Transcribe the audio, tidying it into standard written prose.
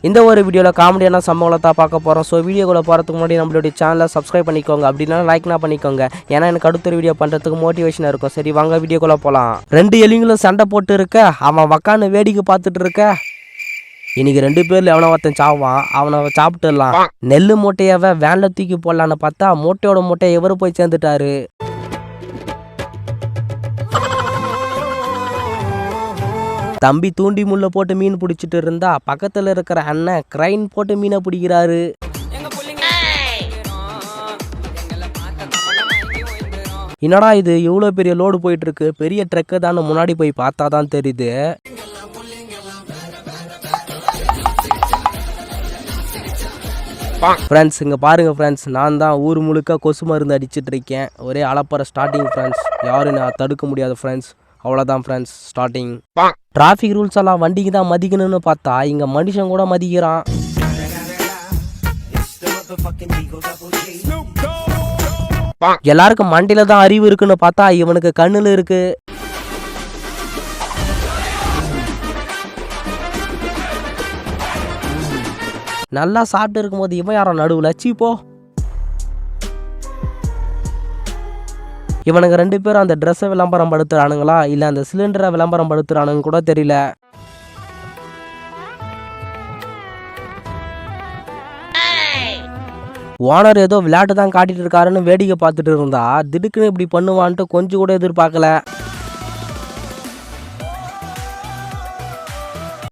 இந்த ஒரு வீடியோவில் காமெடியான சம்பவங்களை தான் பார்க்க போகிறோம். ஸோ வீடியோக்குள்ளே போகிறதுக்கு முன்னாடி நம்மளுடைய சேனலை சப்ஸ்கிரைப் பண்ணிக்கோங்க, அப்படின்னா லைக்னா பண்ணிக்கோங்க. ஏன்னா எனக்கு அடுத்த வீடியோ பண்ணுறதுக்கு மோட்டிவேஷனாக இருக்கும். சரி வாங்க வீடியோக்குள்ளே போகலாம். 2 எலிங்களும் சண்டை போட்டு இருக்க, அவன் உக்காந்து வேடிக்கை பார்த்துட்டு இருக்க. இன்னைக்கு 2 பேர்ல எவனோ ஒருத்தன் சாவான், அவனை சாப்பிட்டுடலாம். நெல்லு மூட்டையவ வேன்ல தூக்கி போடலான்னு பார்த்தா மூட்டையோட மூட்டையை எவரு போய் சேர்ந்துட்டாரு. தம்பி தூண்டி முள்ள போட்டு மீன் பிடிச்சிட்டு இருந்தா பக்கத்துல இருக்கிற அண்ணன் கிரைன் போட்டு மீனை பிடிக்கிறாரு. என்னடா இது இவ்வளோ பெரிய லோடு போயிட்டு இருக்கு, பெரிய ட்ரக்கு தான் முன்னாடி போய் பார்த்தா தான் தெரியுது. ஃப்ரெண்ட்ஸ் இங்கே பாருங்கள் ஃப்ரெண்ட்ஸ், நான் தான் ஊர் முழுக்க கொசு மருந்து அடிச்சிட்டு இருக்கேன். ஒரே அளப்பற ஸ்டார்டிங் ஃப்ரெண்ட்ஸ், யாரும் நான் தடுக்க முடியாது ஃப்ரெண்ட்ஸ். அவ்வளோதான் ஃப்ரெண்ட்ஸ் ஸ்டார்டிங். டிராஃபிக் ரூல்ஸ் எல்லாம் வண்டிக்கு தான் மதிக்கணும்னு பார்த்தா இங்கே மனுஷன் கூட மதிக்கிறான். எல்லாருக்கும் மண்டியில தான் அறிவு இருக்குன்னு பார்த்தா இவனுக்கு கண்ணுல இருக்கு. நல்லா சாப்பிட்டு இருக்கும்போது இவன் யாரோ நடுவில் சீப்போ. இவனுங்க 2 பேரும் அந்த ட்ரெஸ்ஸை விளம்பரம் படுத்துறானுங்களா இல்லை அந்த சிலிண்டரை விளம்பரம் படுத்துறானுங்க கூட தெரியல. ஓனர் ஏதோ விளையாட்டு தான் காட்டிட்டு இருக்காருன்னு வேடிக்கை பார்த்துட்டு இருந்தா திடுக்குன்னு இப்படி பண்ணுவான்ட்டு கொஞ்சம் கூட எதிர்பார்க்கல.